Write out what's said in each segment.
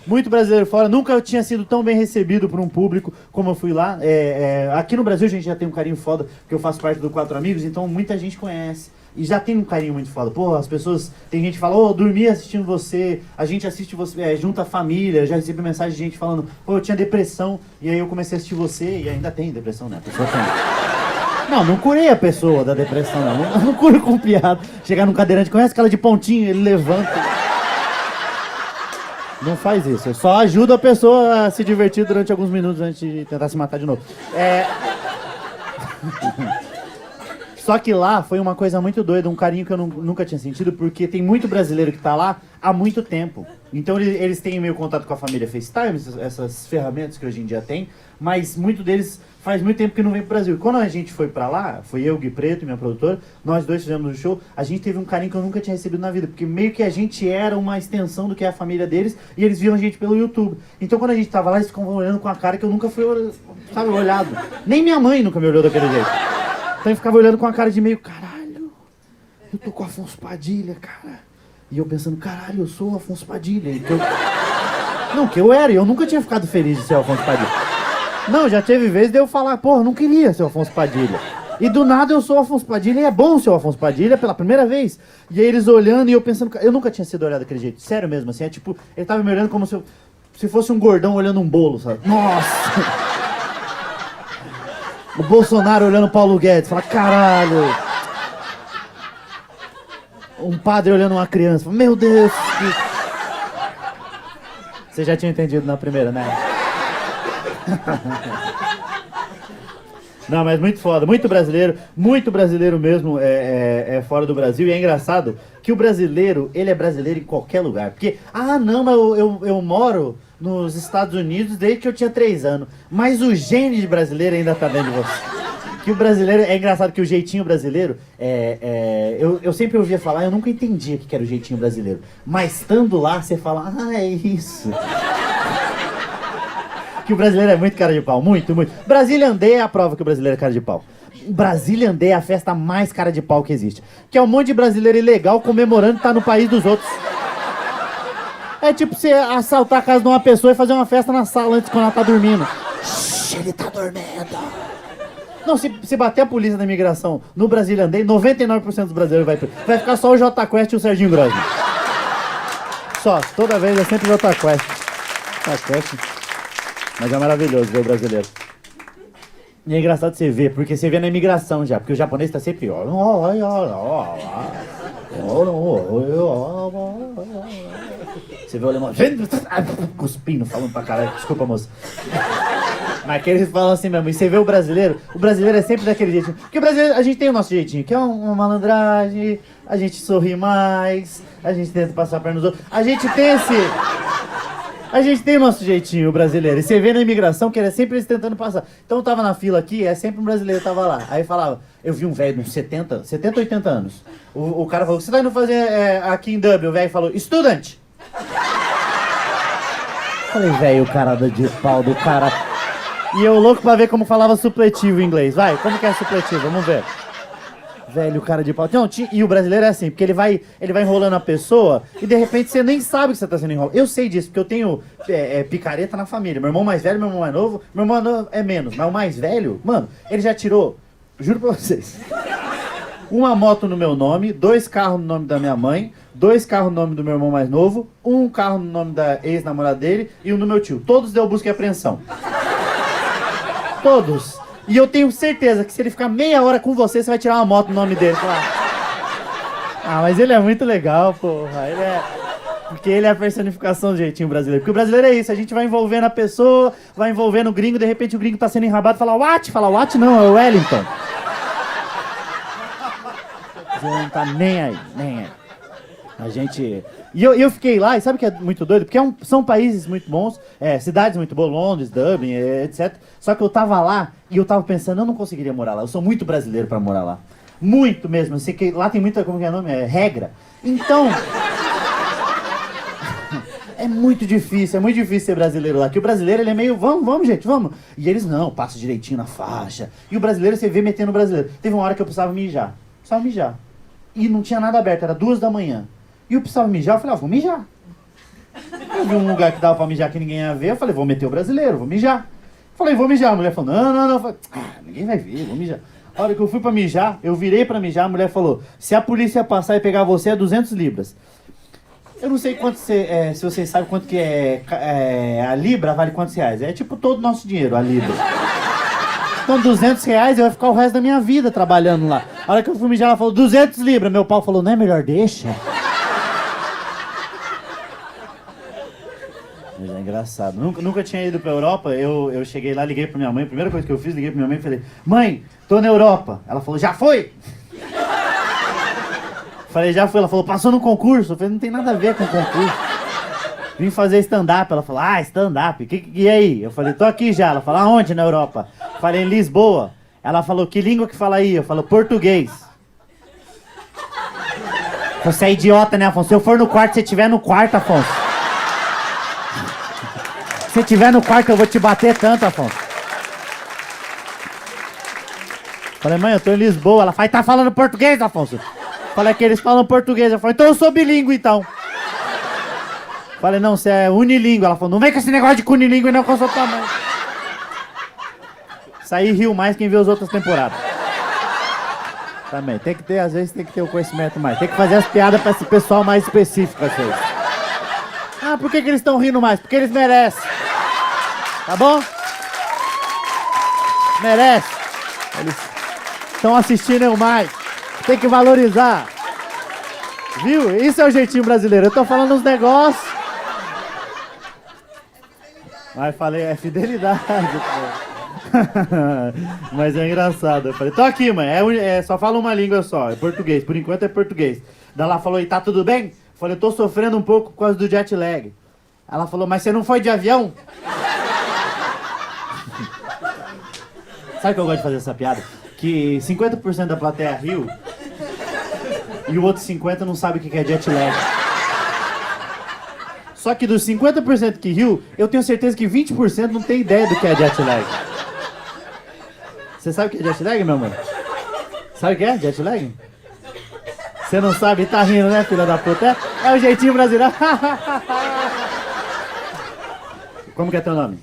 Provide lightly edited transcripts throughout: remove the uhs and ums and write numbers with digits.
muito brasileiro fora. Nunca eu tinha sido tão bem recebido por um público como eu fui lá. Aqui no Brasil a gente já tem um carinho foda, porque eu faço parte do Quatro Amigos, então muita gente conhece. E já tem um carinho muito foda. Pô, as pessoas... Tem gente que fala, dormi assistindo você, a gente assiste você, junta a família. Já recebi mensagem de gente falando, pô, eu tinha depressão, e aí eu comecei a assistir você, e ainda tem depressão, né? A pessoa tem. Não curei a pessoa da depressão, não. Não curo com piada. Chegar num cadeirante, conhece aquela de pontinho, ele levanta. Não faz isso. Eu só ajudo a pessoa a se divertir durante alguns minutos antes de tentar se matar de novo. Só que lá foi uma coisa muito doida, um carinho que eu nunca tinha sentido, porque tem muito brasileiro que tá lá há muito tempo. Então eles têm meio contato com a família FaceTime, essas ferramentas que hoje em dia tem, mas muito deles faz muito tempo que não vem pro Brasil. E quando a gente foi pra lá, foi eu, Gui Preto e minha produtora, nós dois fizemos o show, a gente teve um carinho que eu nunca tinha recebido na vida, porque meio que a gente era uma extensão do que é a família deles, e eles viam a gente pelo YouTube. Então quando a gente tava lá, eles ficavam olhando com a cara que eu nunca fui, sabe, olhado. Nem minha mãe nunca me olhou daquele jeito. Então eu ficava olhando com a cara de meio, caralho, eu tô com o Afonso Padilha, cara. E eu pensando, caralho, eu sou o Afonso Padilha. Que eu era, e eu nunca tinha ficado feliz de ser o Afonso Padilha. Não, já teve vez de eu falar, porra, eu não queria ser o Afonso Padilha. E do nada eu sou o Afonso Padilha e é bom ser o Afonso Padilha pela primeira vez. E aí eles olhando e eu pensando, eu nunca tinha sido olhado daquele jeito, sério mesmo, assim, tipo, ele tava me olhando como se fosse um gordão olhando um bolo, sabe? Nossa! O Bolsonaro olhando o Paulo Guedes, fala, caralho. Um padre olhando uma criança, fala, meu Deus. Você já tinha entendido na primeira, né? Não, mas muito foda, muito brasileiro mesmo fora do Brasil. E é engraçado que o brasileiro, ele é brasileiro em qualquer lugar. Porque, não, mas eu moro nos Estados Unidos desde que eu tinha 3 anos. Mas o gene de brasileiro ainda tá dentro de você. Que o brasileiro, é engraçado que o jeitinho brasileiro, eu sempre ouvia falar, eu nunca entendia o que era o jeitinho brasileiro. Mas estando lá, você fala, é isso. Que o brasileiro é muito cara de pau, muito, muito. Brazilian Day é a prova que o brasileiro é cara de pau. Brazilian Day é a festa mais cara de pau que existe. Que é um monte de brasileiro ilegal comemorando estar no país dos outros. É tipo você assaltar a casa de uma pessoa e fazer uma festa na sala antes quando ela tá dormindo. Shhh, ele tá dormindo. Não, se bater a polícia da imigração no Brazilian Day, 99% dos brasileiros vai ficar só o Jota Quest e o Serginho Grosman. Só, toda vez é sempre o Jota Quest. Jota Quest. Mas é maravilhoso ver o brasileiro. E é engraçado você ver, porque você vê na imigração já, porque o japonês tá sempre... Você vê o alemão... Cuspindo, falando pra caralho. Desculpa, moça. Mas que eles falam assim mesmo. E você vê o brasileiro é sempre daquele jeitinho. Porque o brasileiro, a gente tem o nosso jeitinho, que é uma malandragem, a gente sorri mais, a gente tenta passar a perna nos outros. A gente tem o nosso jeitinho, o brasileiro. E você vê na imigração que era sempre eles tentando passar. Então eu tava na fila aqui, sempre um brasileiro tava lá. Aí falava, eu vi um velho de uns 70, 80 anos. O cara falou, o que você tá indo fazer aqui em Dublin? O velho falou, estudante. Falei, velho, o cara de pau do cara. E eu louco pra ver como falava supletivo em inglês. Vai, como que é supletivo? Vamos ver. Velho, cara de pau. Não, e o brasileiro é assim, porque ele vai enrolando a pessoa e de repente você nem sabe que você tá sendo enrolado. Eu sei disso, porque eu tenho picareta na família. Meu irmão mais velho, meu irmão mais novo. Meu irmão é menos, mas o mais velho, mano, ele já tirou, juro pra vocês, uma moto no meu nome, 2 carros no nome da minha mãe, 2 carros no nome do meu irmão mais novo, 1 carro no nome da ex-namorada dele e um do meu tio. Todos deu busca e apreensão. Todos. E eu tenho certeza que se ele ficar meia hora com você, você vai tirar uma moto no nome dele. Mas ele é muito legal, porra. Porque ele é a personificação do jeitinho brasileiro. Porque o brasileiro é isso, a gente vai envolvendo a pessoa, vai envolvendo o gringo, de repente o gringo tá sendo enrabado, fala what não, é o Wellington. Você não tá nem aí. A gente... E eu fiquei lá, e sabe o que é muito doido? Porque são países muito bons, cidades muito boas, Londres, Dublin, etc. Só que eu tava lá e eu tava pensando, eu não conseguiria morar lá. Eu sou muito brasileiro pra morar lá. Muito mesmo. Eu sei que lá tem muita, como que é o nome? Regra. Então... é muito difícil ser brasileiro lá. Que o brasileiro, ele é meio, vamos, gente, vamos. E eles não, passa direitinho na faixa. E o brasileiro, você vê metendo o brasileiro. Teve uma hora que eu precisava mijar. E não tinha nada aberto, era 2 da manhã. E eu precisava mijar, eu falei, vou mijar. Eu vi um lugar que dava pra mijar que ninguém ia ver, eu falei, vou meter o brasileiro, vou mijar. Falei, vou mijar. A mulher falou, não. Eu falei, ninguém vai ver, vou mijar. A hora que eu fui pra mijar, eu virei pra mijar, a mulher falou, se a polícia passar e pegar você é 200 libras. Eu não sei quanto se vocês sabem quanto que é a libra, vale quantos reais. É tipo todo o nosso dinheiro, a libra. Então 200 reais eu ia ficar o resto da minha vida trabalhando lá. A hora que eu fui mijar, ela falou, 200 libras. Meu pau falou, não é melhor deixa? Mas é engraçado. Nunca tinha ido pra Europa, eu cheguei lá, liguei pra minha mãe, a primeira coisa que eu fiz, liguei pra minha mãe e falei, mãe, tô na Europa. Ela falou, já foi? Falei, já foi. Ela falou, passou no concurso. Eu falei, não tem nada a ver com concurso. Vim fazer stand-up. Ela falou, stand-up. E aí? Eu falei, tô aqui já. Ela falou, aonde na Europa? Falei, em Lisboa. Ela falou, que língua que fala aí? Eu falei, português. Você é idiota, né, Afonso? Se eu for no quarto, se você estiver no quarto, Afonso. Se você estiver no quarto, eu vou te bater tanto, Afonso. Falei, mãe, eu tô em Lisboa. Ela falou, tá falando português, Afonso? Falei que eles falam português. Eu falei, então eu sou bilíngue, então. Falei, não, você é unilingue. Ela falou, não vem com esse negócio de unilingue não, que eu sou tua mãe. Saí riu mais quem viu as outras temporadas. Também, tem que ter, às vezes tem que ter o conhecimento mais. Tem que fazer as piadas pra esse pessoal mais específico, assim. Ah, por que eles estão rindo mais? Porque eles merecem. Tá bom? Merece. Eles estão assistindo eu mais. Tem que valorizar. Viu? Isso é o jeitinho brasileiro. Eu tô falando uns negócios. Mas falei, é fidelidade. Mas é engraçado. Eu falei, tô aqui, mãe. Só fala uma língua só. É português. Por enquanto é português. Daí ela falou, e tá tudo bem? Eu falei, eu tô sofrendo um pouco por causa do jet lag. Ela falou, mas você não foi de avião? Sabe que eu gosto de fazer essa piada? Que 50% da plateia riu e o outro 50% não sabe o que é jet lag. Só que dos 50% que riu, eu tenho certeza que 20% não tem ideia do que é jet lag. Você sabe o que é jet lag, meu amor? Sabe o que é jet lag? Você não sabe e tá rindo, né, filha da puta? É o jeitinho brasileiro. Como que é teu nome?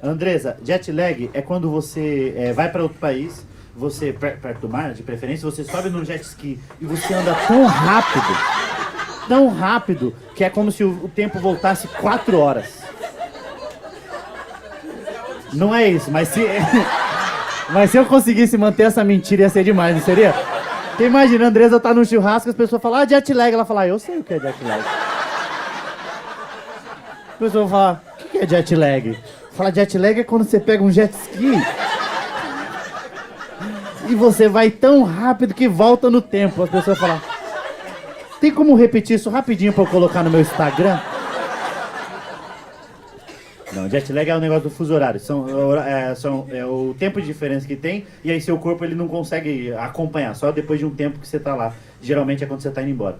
Andresa, jet lag é quando você vai para outro país, você, perto do mar, de preferência, você sobe num jet ski e você anda tão rápido, que é como se o tempo voltasse 4 horas. Não é isso, mas se eu conseguisse manter essa mentira ia ser demais, não seria? Porque imagina, a Andresa tá num churrasco, as pessoas falam, jet lag, ela fala, eu sei o que é jet lag. A pessoa fala, o que é jet lag? Fala, jet lag é quando você pega um jet ski e você vai tão rápido que volta no tempo. As pessoas falam, tem como repetir isso rapidinho pra eu colocar no meu Instagram? Não, jet lag é o negócio do fuso horário. É o tempo de diferença que tem e aí seu corpo ele não consegue acompanhar, só depois de um tempo que você tá lá. Geralmente é quando você tá indo embora.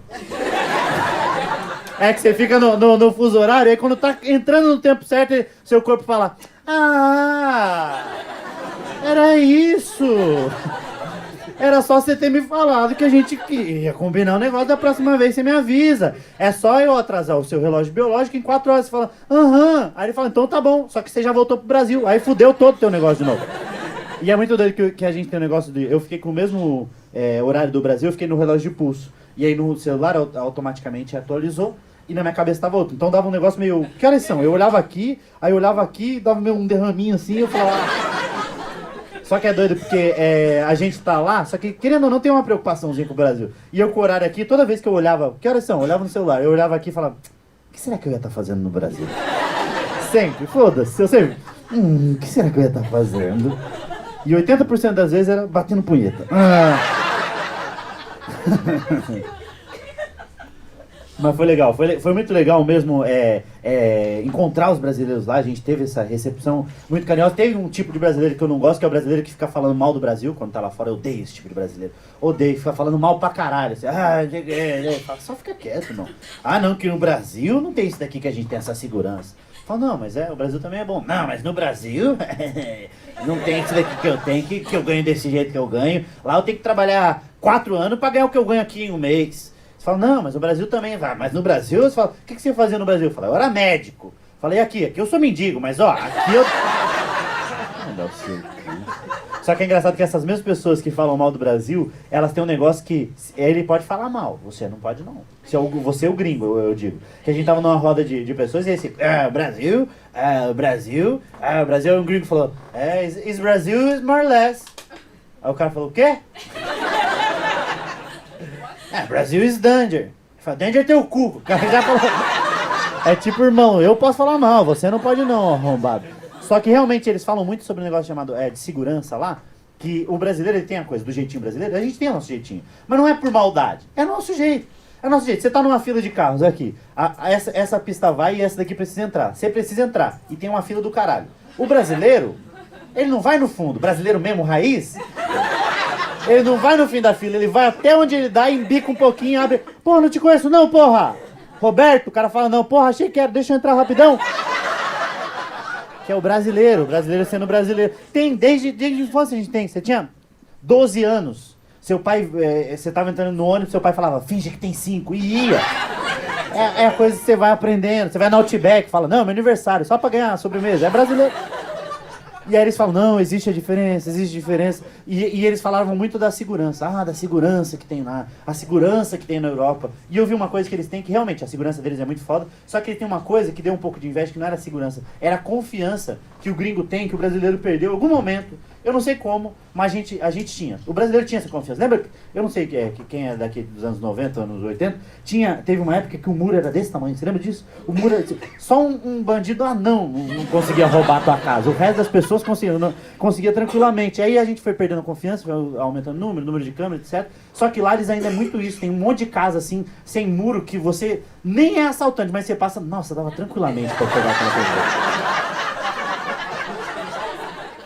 É que você fica no fuso horário, aí quando tá entrando no tempo certo, seu corpo fala, era isso! Era só você ter me falado que a gente ia combinar o negócio, da próxima vez você me avisa. É só eu atrasar o seu relógio biológico, em 4 horas você fala, Aí ele fala, então tá bom, só que você já voltou pro Brasil. Aí fudeu todo o teu negócio de novo. E é muito doido que a gente tem um negócio de... Eu fiquei com o mesmo horário do Brasil, eu fiquei no relógio de pulso. E aí no celular automaticamente atualizou e na minha cabeça tava outro. Então dava um negócio meio... Que horas são? Eu olhava aqui, aí eu olhava aqui, dava meio um derraminho assim, eu falava... Só que é doido porque a gente tá lá, só que querendo ou não tem uma preocupaçãozinha com o Brasil. E eu com o horário aqui, toda vez que eu olhava... Que horas são? Eu olhava no celular, eu olhava aqui e falava... O que será que eu ia estar fazendo no Brasil? Sempre, foda-se, eu sempre... O que será que eu ia estar fazendo? E 80% das vezes era batendo punheta. Mas foi legal, foi muito legal mesmo encontrar os brasileiros lá. A gente teve essa recepção muito carinhosa. Teve um tipo de brasileiro que eu não gosto, que é o brasileiro que fica falando mal do Brasil quando tá lá fora. Eu odeio esse tipo de brasileiro. Odeio, fica falando mal pra caralho assim, só fica quieto, não. Não, que no Brasil não tem isso daqui que a gente tem essa segurança. Fala, não, mas o Brasil também é bom. Não, mas no Brasil não tem isso daqui que eu tenho, que eu ganho desse jeito que eu ganho. Lá eu tenho que trabalhar 4 anos pra ganhar o que eu ganho aqui em um mês. Você Fala, não, mas o Brasil também vai. Mas no Brasil, você fala, o que você fazia no Brasil? Eu falei, eu era médico. Falei, aqui eu sou mendigo, mas ó, aqui eu... Não dá o seu. Só que é engraçado que essas mesmas pessoas que falam mal do Brasil, elas têm um negócio que ele pode falar mal, você não pode não. Você é o gringo, eu digo. Que a gente tava numa roda de pessoas e esse, o Brasil, aí um gringo falou, is Brasil is more or less. Aí o cara falou, o quê? Brasil is danger. Ele falou, danger é teu cu. O cara já falou. É tipo, irmão, eu posso falar mal, você não pode não, arrombado. Só que realmente eles falam muito sobre um negócio chamado de segurança lá, que o brasileiro ele tem a coisa do jeitinho brasileiro, a gente tem o nosso jeitinho. Mas não é por maldade, é nosso jeito. É nosso jeito. Você tá numa fila de carros aqui, essa pista vai e essa daqui precisa entrar. Você precisa entrar e tem uma fila do caralho. O brasileiro, ele não vai no fundo, brasileiro mesmo, raiz, ele não vai no fim da fila, ele vai até onde ele dá, embica um pouquinho, abre. Pô, não te conheço não, porra. Roberto, o cara fala, não, porra, achei que era, deixa eu entrar rapidão. Que é o brasileiro sendo brasileiro. Tem, desde infância a gente tem. Você tinha 12 anos. Seu pai, você tava entrando no ônibus, seu pai falava, finge que tem 5, e ia. É a coisa que você vai aprendendo. Você vai na Outback, fala, não, meu aniversário, só pra ganhar a sobremesa. É brasileiro. E aí eles falam, não, existe diferença. E eles falavam muito da segurança. Da segurança que tem lá, a segurança que tem na Europa. E eu vi uma coisa que eles têm, que realmente a segurança deles é muito foda, só que eles têm uma coisa que deu um pouco de inveja, que não era segurança, era a confiança que o gringo tem, que o brasileiro perdeu em algum momento. Eu não sei como, mas a gente tinha. O brasileiro tinha essa confiança. Lembra? Eu não sei quem é daqui dos anos 90, anos 80, teve uma época que o muro era desse tamanho. Você lembra disso? O muro era... Só um bandido não conseguia roubar a tua casa. O resto das pessoas conseguia tranquilamente. Aí a gente foi perdendo confiança, foi aumentando o número de câmeras, etc. Só que lá eles ainda é muito isso. Tem um monte de casa assim, sem muro, que você nem é assaltante, mas você passa... Nossa, dava tranquilamente pra pegar aquela coisa.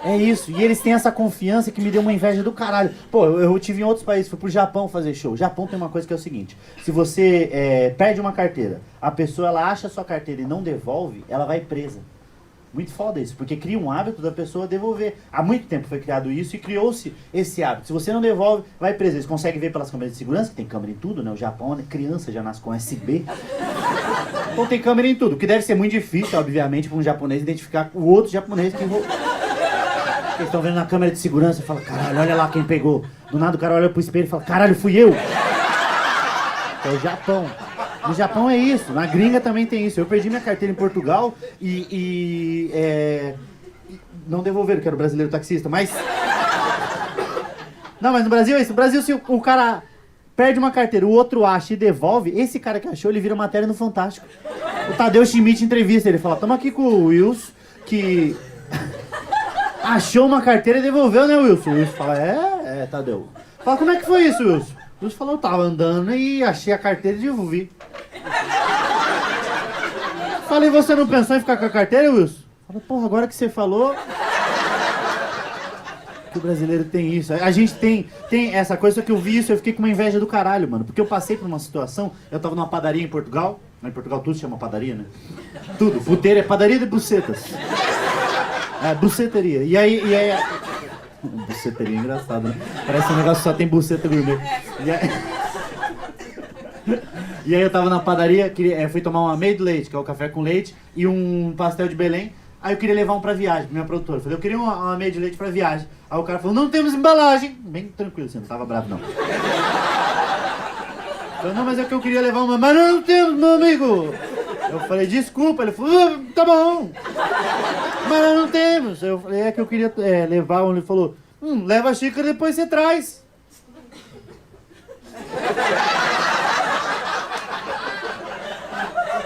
É isso, e eles têm essa confiança que me deu uma inveja do caralho. Pô, eu tive em outros países, fui pro Japão fazer show. O Japão tem uma coisa que é o seguinte, se você perde uma carteira, a pessoa ela acha a sua carteira e não devolve, ela vai presa. Muito foda isso, porque cria um hábito da pessoa devolver. Há muito tempo foi criado isso e criou-se esse hábito. Se você não devolve, vai preso. Eles conseguem ver pelas câmeras de segurança, que tem câmera em tudo, né? O Japão, né? Criança já nasce com SB. Então tem câmera em tudo, o que deve ser muito difícil, obviamente, para um japonês identificar o outro japonês que eles estão vendo na câmera de segurança e falam, caralho, olha lá quem pegou. Do nada o cara olha pro espelho e fala, caralho, fui eu. É o Japão. No Japão é isso, na gringa também tem isso. Eu perdi minha carteira em Portugal e não devolveram, que era o brasileiro taxista, mas... Não, mas no Brasil é isso. No Brasil, se o cara perde uma carteira, o outro acha e devolve, esse cara que achou, ele vira matéria no Fantástico. O Tadeu Schmidt entrevista, ele fala, tamo aqui com o Wilson, que... achou uma carteira e devolveu, né, Wilson? O Wilson fala, Tadeu. Fala, como é que foi isso, Wilson? O Wilson falou, eu tava andando e achei a carteira e devolvi. Falei, você não pensou em ficar com a carteira, Wilson? Falei, porra, agora que você falou... que o brasileiro tem isso. A gente tem essa coisa, só que eu vi isso, eu fiquei com uma inveja do caralho, mano. Porque eu passei por uma situação, eu tava numa padaria em Portugal, em Portugal tudo se chama padaria, né? Tudo, puteira é padaria de bucetas. Buceteria. E aí... Buceteria é engraçado, né? Parece um negócio que só tem buceta gourmet. E aí eu tava na padaria, fui tomar uma meio de leite, que é o café com leite, e um pastel de Belém. Aí eu queria levar um pra viagem, pra minha produtora. Eu falei, eu queria uma meia de leite pra viagem. Aí o cara falou, não temos embalagem. Bem tranquilo, você não tava bravo, não. Eu falei, não, mas é que eu queria levar uma. Mas não temos, meu amigo. Eu falei, desculpa. Ele falou, tá bom. Mas nós não temos. Eu falei, é que eu queria levar. Ele falou, leva a xícara e depois você traz.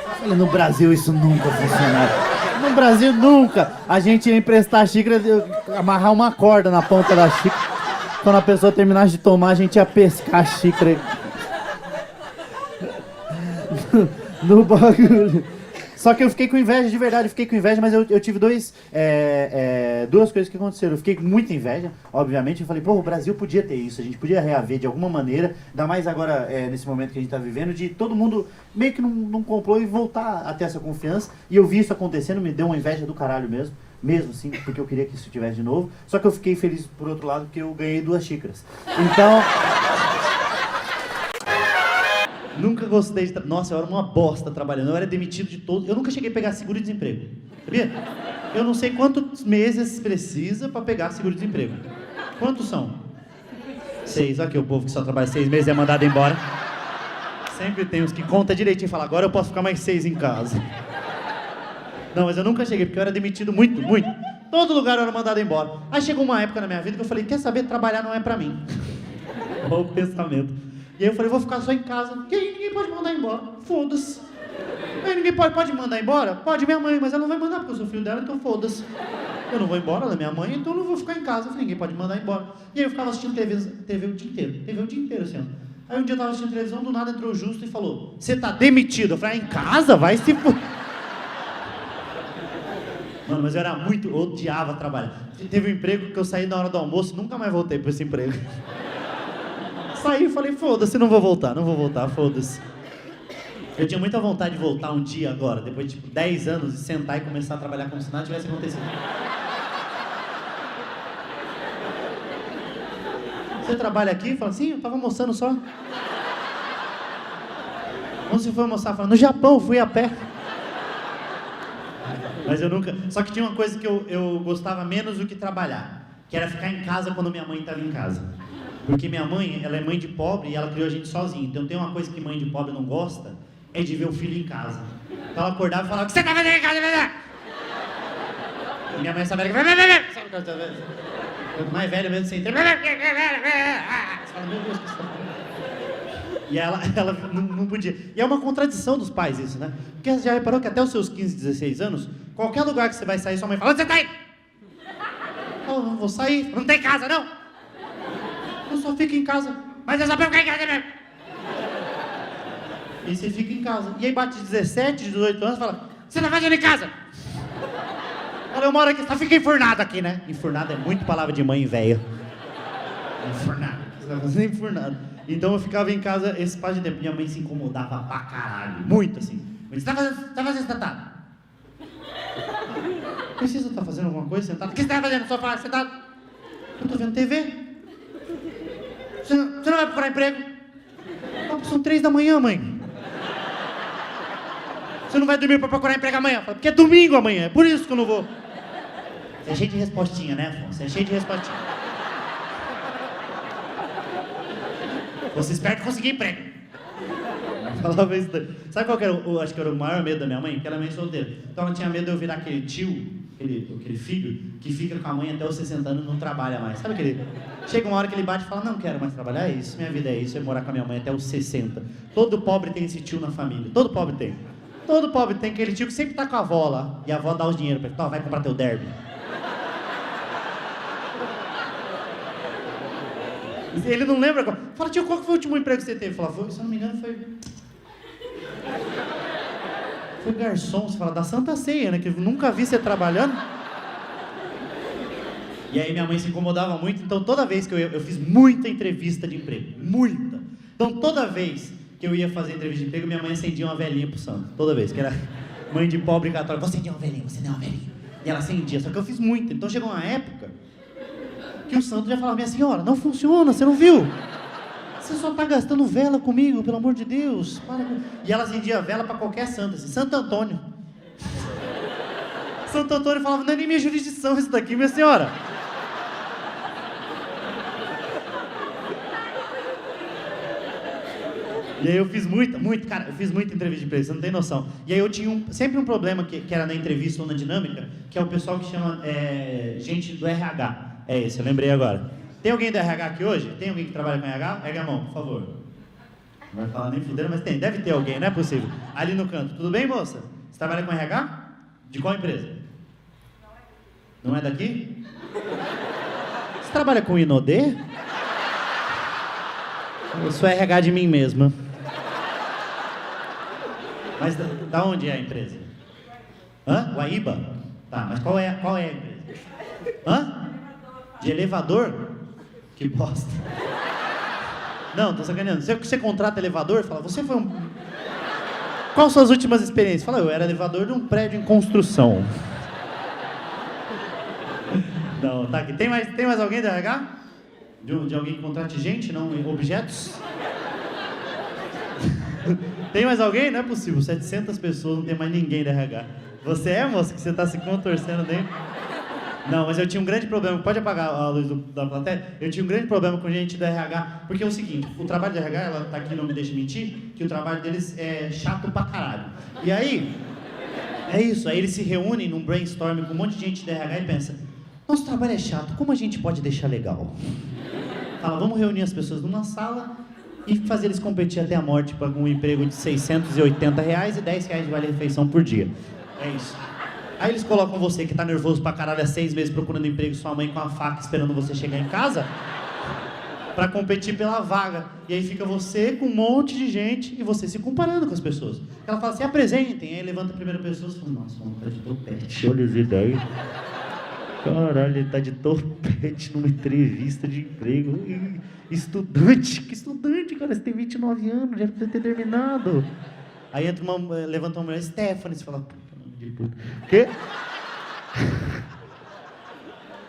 Eu falei, no Brasil isso nunca funcionaria. No Brasil nunca. A gente ia emprestar a xícara, amarrar uma corda na ponta da xícara. Quando a pessoa terminasse de tomar, a gente ia pescar a xícara. No bagulho. Só que eu fiquei com inveja, de verdade, eu fiquei com inveja, mas eu tive duas coisas que aconteceram. Eu fiquei com muita inveja, obviamente, eu falei, pô, o Brasil podia ter isso, a gente podia reaver de alguma maneira, ainda mais agora, nesse momento que a gente tá vivendo, de todo mundo meio que não comprou e voltar a ter essa confiança, e eu vi isso acontecendo, me deu uma inveja do caralho mesmo sim, porque eu queria que isso tivesse de novo, só que eu fiquei feliz, por outro lado, porque eu ganhei 2 xícaras. Então... Nunca gostei de... Nossa, eu era uma bosta trabalhando. Eu era demitido de todo... Eu nunca cheguei a pegar seguro-desemprego. Sabia? Eu não sei quantos meses precisa pra pegar seguro-desemprego. Quantos são? 6. Olha aqui o povo que só trabalha 6 meses e é mandado embora. Sempre tem uns que conta direitinho e fala, agora eu posso ficar mais 6 em casa. Não, mas eu nunca cheguei, porque eu era demitido muito. Todo lugar eu era mandado embora. Aí chegou uma época na minha vida que eu falei, quer saber, trabalhar não é pra mim. Olha o pensamento. E aí eu falei, vou ficar só em casa, porque aí ninguém pode mandar embora. Foda-se. Aí ninguém pode mandar embora? Pode, minha mãe, mas ela não vai mandar, porque eu sou filho dela, então foda-se. Eu não vou embora, ela é minha mãe, então eu não vou ficar em casa. Eu falei, ninguém pode mandar embora. E aí eu ficava assistindo TV o dia inteiro. TV o dia inteiro, assim, ó. Aí um dia eu tava assistindo televisão, do nada entrou o Justo e falou, você tá demitido. Eu falei, em casa? Vai se... Mano, mas eu odiava trabalhar. Teve um emprego que eu saí na hora do almoço, nunca mais voltei pra esse emprego. Saí e falei, foda-se, não vou voltar, foda-se. Eu tinha muita vontade de voltar um dia agora, depois de 10 anos, e sentar e começar a trabalhar como se nada tivesse acontecido. Você trabalha aqui? Fala assim, eu tava almoçando só. Onde você foi almoçar? Fala, no Japão, fui a pé. Mas eu nunca... Só que tinha uma coisa que eu gostava menos do que trabalhar, que era ficar em casa quando minha mãe estava em casa. Porque minha mãe, ela é mãe de pobre e ela criou a gente sozinha. Então tem uma coisa que mãe de pobre não gosta, é de ver o filho em casa. Então ela acordava e falava, o que você tá fazendo em casa? E minha mãe sabia que... Sabe quando eu mais velho mesmo, sem entender. Você fala, meu Deus, o que você tá falando? E ela não podia. E é uma contradição dos pais isso, né? Porque você já reparou que até os seus 15, 16 anos, qualquer lugar que você vai sair, sua mãe fala, onde você tá indo? Eu não vou sair. Não tem casa, não? Eu só fico em casa. Mas eu só fico em casa mesmo. E você fica em casa. E aí bate 17, 18 anos e fala, você tá fazendo em casa? Olha, eu moro aqui, só fica enfurnado aqui, né? Enfurnado é muito palavra de mãe velha. Enfurnado. Você tá fazendo enfurnado. Então eu ficava em casa esse espaço de tempo. Minha mãe se incomodava pra caralho. Muito assim. Você tá fazendo sentado? Precisa estar fazendo alguma coisa sentado? O que você tá fazendo no sofá sentado? Eu tô vendo TV. Você não vai procurar emprego? São 3 da manhã, mãe. Você não vai dormir pra procurar emprego amanhã? Porque é domingo amanhã, é por isso que eu não vou. Você é cheio de respostinha, né, Afonso? Você é cheio de respostinha. Você espera conseguir emprego. Eu falava isso daí. Sabe qual que era acho que era o maior medo da minha mãe? Porque ela é mãe solteira. Então ela tinha medo de eu virar aquele tio, aquele filho, que fica com a mãe até os 60 anos e não trabalha mais. Sabe aquele... Chega uma hora que ele bate e fala, não quero mais trabalhar, é isso, minha vida é isso, é morar com a minha mãe até os 60. Todo pobre tem esse tio na família. Todo pobre tem. Todo pobre tem aquele tio que sempre tá com a avó lá. E a avó dá os dinheiro pra ele. Vai comprar teu derby. Ele não lembra agora. Fala, tio, qual que foi o último emprego que você teve? Fala, se eu não me engano, foi garçom. Você fala, da Santa Ceia, né? Que eu nunca vi você trabalhando. E aí minha mãe se incomodava muito. Então toda vez que eu fiz muita entrevista de emprego. Muita. Então toda vez que eu ia fazer entrevista de emprego, minha mãe acendia uma velhinha pro santo. Toda vez. Que era mãe de pobre católica. Você acendeu uma velhinha, você deu uma velhinha. E ela acendia. Só que eu fiz muito. Então chegou uma época que o santo já falava, minha senhora, não funciona, você não viu? Você só tá gastando vela comigo, pelo amor de Deus. E ela acendia vela pra qualquer santo, assim, Santo Antônio. Santo Antônio falava, não é nem minha jurisdição isso daqui, minha senhora. E aí eu fiz cara, eu fiz muita entrevista de emprego, você não tem noção. E aí eu tinha sempre um problema que era na entrevista ou na dinâmica, que é o pessoal que chama gente do RH. É esse, eu lembrei agora. Tem alguém do RH aqui hoje? Tem alguém que trabalha com RH? Ergue a mão, por favor. Não vai falar nem fudeira, mas tem. Deve ter alguém, não é possível. Ali no canto. Tudo bem, moça? Você trabalha com RH? De qual empresa? Não é daqui? Você trabalha com Inodê? Eu sou RH de mim mesma. Mas da onde é a empresa? Hã? Guaíba? Tá, mas qual é a empresa? Hã? De elevador? Que bosta. Não, tô sacaneando. Você contrata elevador, fala, você foi um... Quais suas últimas experiências? Fala, eu era elevador de um prédio em construção. Não, tá aqui. Tem mais alguém do RH? De alguém que contrate gente, não objetos? Tem mais alguém? Não é possível. 700 pessoas, não tem mais ninguém da RH. Você é, moça, que você tá se contorcendo dentro? Não, mas eu tinha um grande problema. Pode apagar a luz da plateia? Eu tinha um grande problema com gente da RH, porque é o seguinte, o trabalho da RH, ela tá aqui, não me deixa mentir, que o trabalho deles é chato pra caralho. E aí, é isso, aí eles se reúnem num brainstorm com um monte de gente da RH e pensa, nosso trabalho é chato, como a gente pode deixar legal? Fala, vamos reunir as pessoas numa sala e fazer eles competir até a morte para um emprego de R$680 e R$10 de vale-refeição por dia. É isso. Aí eles colocam você que tá nervoso pra caralho há 6 meses procurando emprego, sua mãe com a faca esperando você chegar em casa, pra competir pela vaga. E aí fica você com um monte de gente e você se comparando com as pessoas. Ela fala, se apresentem. Aí levanta a primeira pessoa e fala, nossa, mano, tá de topete. Olha as ideias. Caralho, ele tá de topete numa entrevista de emprego. Estudante, que estudante, cara, você tem 29 anos, já precisa ter terminado. Aí entra levanta uma mulher, Stephanie, você fala, puta de puta. Quê?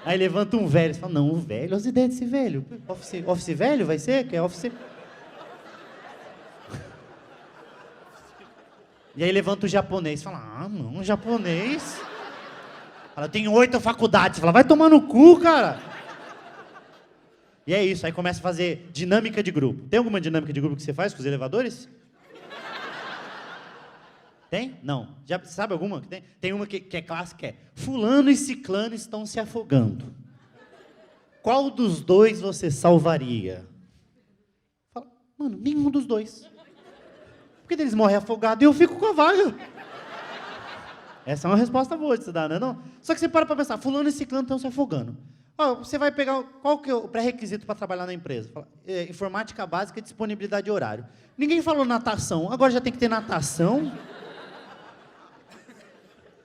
Aí levanta um velho, você fala, não, o velho, olha as ideias desse velho. Office velho vai ser? Que é office... E aí levanta o japonês, fala, ah, não, japonês... Fala, tem 8 faculdades. Fala, vai tomar no cu, cara. E é isso, aí começa a fazer dinâmica de grupo. Tem alguma dinâmica de grupo que você faz com os elevadores? Tem? Não. Já sabe alguma que tem? Tem uma que é clássica, é fulano e ciclano estão se afogando. Qual dos dois você salvaria? Fala, mano, nenhum dos dois. Porque eles morrem afogados e eu fico com a vaga. Essa é uma resposta boa de se dar, não é não? Só que você para pra pensar, fulano e ciclano estão se afogando. Ó, você vai pegar, qual que é o pré-requisito para trabalhar na empresa? Fala, informática básica e disponibilidade de horário. Ninguém falou natação, agora já tem que ter natação?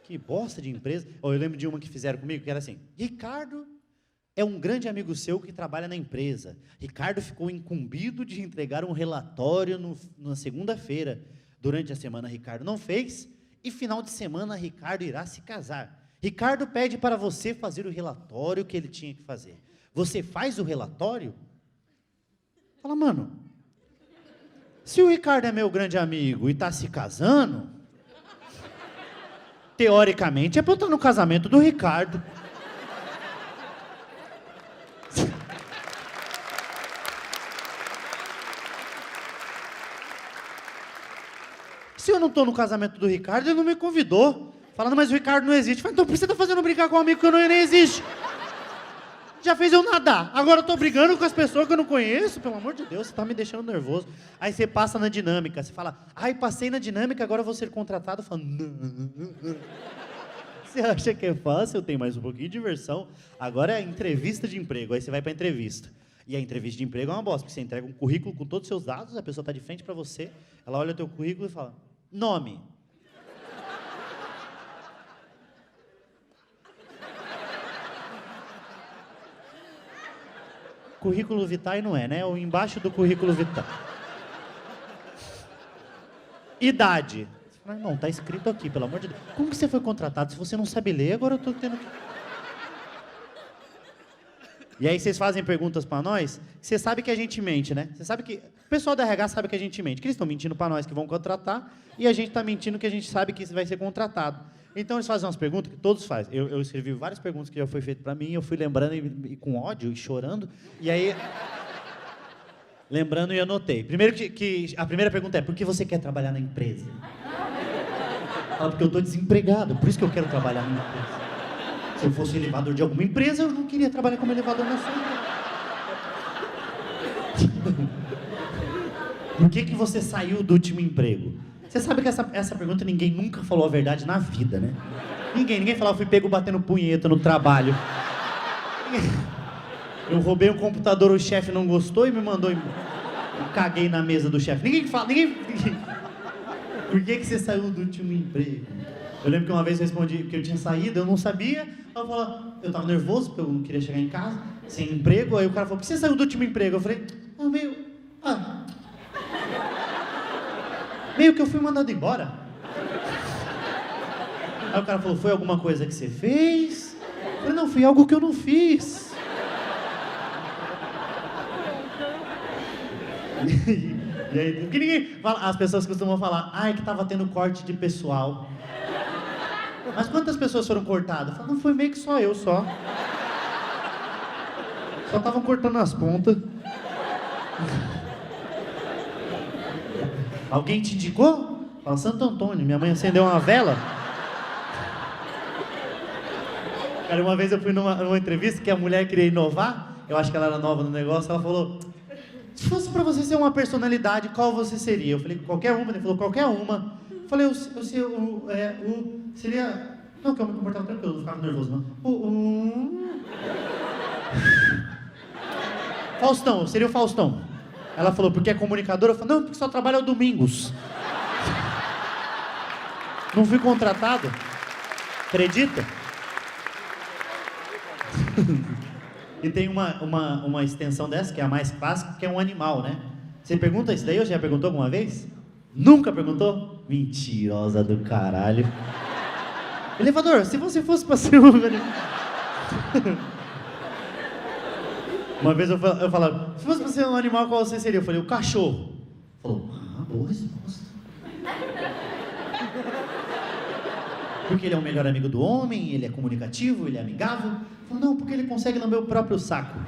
Que bosta de empresa. Ó, eu lembro de uma que fizeram comigo, que era assim, Ricardo é um grande amigo seu que trabalha na empresa. Ricardo ficou incumbido de entregar um relatório na segunda-feira. Durante a semana, Ricardo não fez... E final de semana, Ricardo irá se casar. Ricardo pede para você fazer o relatório que ele tinha que fazer. Você faz o relatório? Fala, mano, se o Ricardo é meu grande amigo e está se casando, teoricamente é para eu estar no casamento do Ricardo. Se eu não estou no casamento do Ricardo, ele não me convidou. Falando, mas o Ricardo não existe. Falei, então por que você está fazendo brigar com um amigo que eu não nem existe? Já fez eu nadar. Agora eu estou brigando com as pessoas que eu não conheço. Pelo amor de Deus, você está me deixando nervoso. Aí você passa na dinâmica. Você fala, ai, passei na dinâmica, agora eu vou ser contratado. Fala, não. Você acha que é fácil? Tem mais um pouquinho de diversão. Agora é entrevista de emprego. Aí você vai para a entrevista. E a entrevista de emprego é uma bosta, porque você entrega um currículo com todos os seus dados, a pessoa está de frente para você, ela olha o teu currículo e fala, nome. Currículo vitae não é, né? Ou embaixo do currículo vitae. Idade. Não, tá escrito aqui, pelo amor de Deus. Como que você foi contratado? Se você não sabe ler, agora eu tô tendo que... E aí vocês fazem perguntas pra nós, você sabe que a gente mente, né? Você sabe que... O pessoal da RH sabe que a gente mente, que eles estão mentindo pra nós que vão contratar, e a gente tá mentindo que a gente sabe que vai ser contratado. Então eles fazem umas perguntas que todos fazem. Eu escrevi várias perguntas que já foi feito pra mim, eu fui lembrando e com ódio e chorando, e aí... Lembrando e anotei. Primeiro que a primeira pergunta é, por que você quer trabalhar na empresa? Fala, porque eu tô desempregado, por isso que eu quero trabalhar na empresa. Se eu fosse elevador de alguma empresa, eu não queria trabalhar como elevador na sua empresa. Por que você saiu do último emprego? Você sabe que essa pergunta ninguém nunca falou a verdade na vida, né? Ninguém falou, eu fui pego batendo punheta no trabalho. Eu roubei um computador, o chefe não gostou e me mandou embora. Eu caguei na mesa do chefe. Ninguém fala, ninguém... Por que você saiu do último emprego? Eu lembro que uma vez eu respondi que eu tinha saído, eu não sabia. Eu tava nervoso, porque eu não queria chegar em casa, sem emprego. Aí o cara falou, por que você saiu do último emprego? Eu falei, meio que eu fui mandado embora. Aí o cara falou, foi alguma coisa que você fez? Eu falei, não, foi algo que eu não fiz. E aí, porque ninguém fala, as pessoas costumam falar, ai, que tava tendo corte de pessoal. Mas quantas pessoas foram cortadas? Eu falo, não, foi meio que só eu, só. Só estavam cortando as pontas. Alguém te indicou? Fala, Santo Antônio, minha mãe acendeu uma vela. Cara, uma vez eu fui numa entrevista que a mulher queria inovar, eu acho que ela era nova no negócio, ela falou, se fosse pra você ser uma personalidade, qual você seria? Eu falei, qualquer uma. Ele falou, qualquer uma. Eu falei, seria... Não, que eu me comportava tranquilo, não ficava nervoso, não. Faustão, eu seria o Faustão. Ela falou, porque é comunicadora? Eu falei, não, porque só trabalha aos domingos. Não fui contratado. Acredita? E tem uma extensão dessa, que é a mais clássica, que é um animal, né? Você pergunta isso daí, ou já perguntou alguma vez? Nunca perguntou? Mentirosa do caralho. Elevador, se você fosse pra ser um... Uma vez eu falava, se fosse pra ser um animal, qual você seria? Eu falei, o cachorro. Falou, boa resposta. Porque ele é o melhor amigo do homem, ele é comunicativo, ele é amigável. Falou, não, porque ele consegue lamber o próprio saco.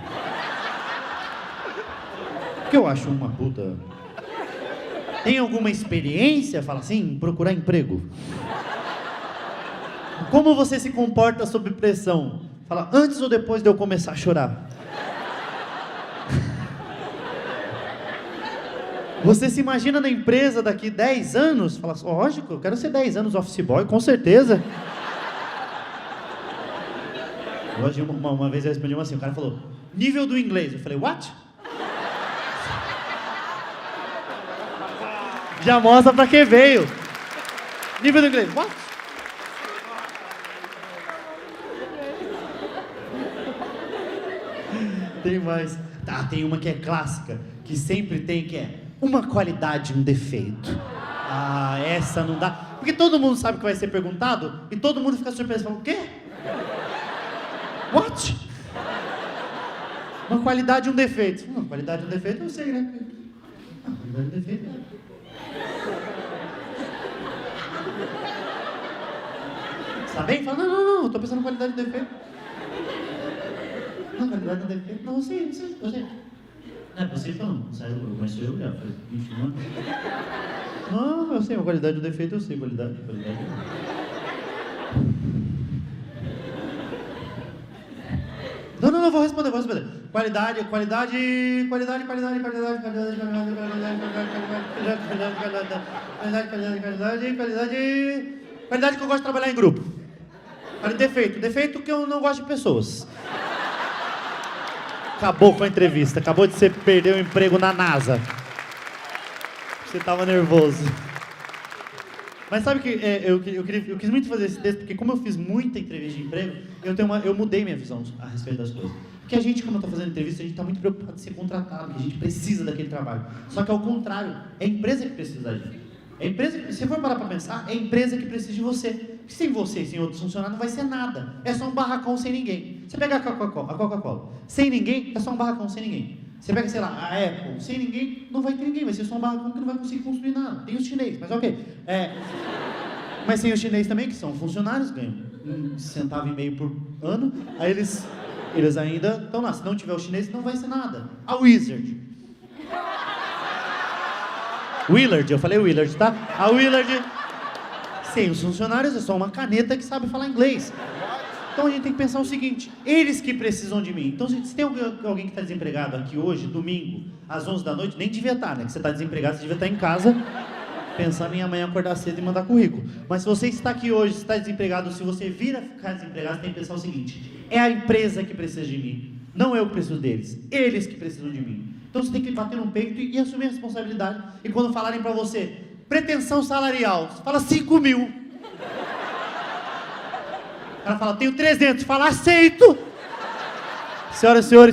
Que eu acho uma puta... Tem alguma experiência, fala assim, procurar emprego? Como você se comporta sob pressão? Fala, antes ou depois de eu começar a chorar? Você se imagina na empresa daqui 10 anos? Fala, lógico, eu quero ser 10 anos office boy, com certeza. Hoje, uma vez eu respondi assim, o cara falou, nível do inglês. Eu falei, what? Já mostra pra que veio. Nível do inglês, what? Tem mais. Tá, tem uma que é clássica, que sempre tem, que é uma qualidade, um defeito. Ah, essa não dá. Porque todo mundo sabe que vai ser perguntado e todo mundo fica surpreso. Fala, o quê? What? Uma qualidade, um defeito. Uma qualidade, um defeito, eu sei, né? Uma qualidade, um defeito. Está bem? Fala, não, eu tô pensando em qualidade, um defeito. Não, qualidade, um defeito. Não, eu sei. Não é possível, não. Saiu, eu conheço eu já, faz 21 anos. Não, eu sei, uma qualidade do defeito, eu sei, qualidade. Não, vou responder. Qualidade. Qualidade que eu gosto de trabalhar em grupo. Defeito que eu não gosto de pessoas. Acabou com a entrevista, acabou de você perder o emprego na NASA. Você tava nervoso. Mas sabe que eu quis muito fazer esse texto, porque como eu fiz muita entrevista de emprego, eu mudei minha visão a respeito das coisas. Porque a gente, como eu tô fazendo entrevista, a gente tá muito preocupado em ser contratado, porque a gente precisa daquele trabalho. Só que ao contrário, é a empresa que precisa da gente. É a empresa que, se você for parar pra pensar, é a empresa que precisa de você. Sem você e sem outros funcionários não vai ser nada. É só um barracão sem ninguém. Você pega a Coca-Cola, sem ninguém, é só um barracão sem ninguém. Você pega, sei lá, a Apple, sem ninguém, não vai ter ninguém. Vai ser só um barracão que não vai conseguir construir nada. Tem os chineses, mas ok. Mas tem os chineses também, que são funcionários, ganham R$1,5 centavo por ano. Aí eles ainda estão lá. Se não tiver os chineses, não vai ser nada. A Wizard. Willard, eu falei Willard, tá? A Willard, sem os funcionários, é só uma caneta que sabe falar inglês. Então a gente tem que pensar o seguinte, eles que precisam de mim. Então se tem alguém que está desempregado aqui hoje, domingo, às 11 da noite, nem devia estar, né? Que você está desempregado, você devia estar em casa, pensando em amanhã acordar cedo e mandar currículo. Mas se você está aqui hoje, se está desempregado, se você vir a ficar desempregado, você tem que pensar o seguinte, é a empresa que precisa de mim, não eu que preciso deles, eles que precisam de mim. Então você tem que bater no peito e assumir a responsabilidade. E quando falarem pra você, pretensão salarial, você fala 5.000. O cara fala, tenho 300, fala, aceito. Senhoras e senhores,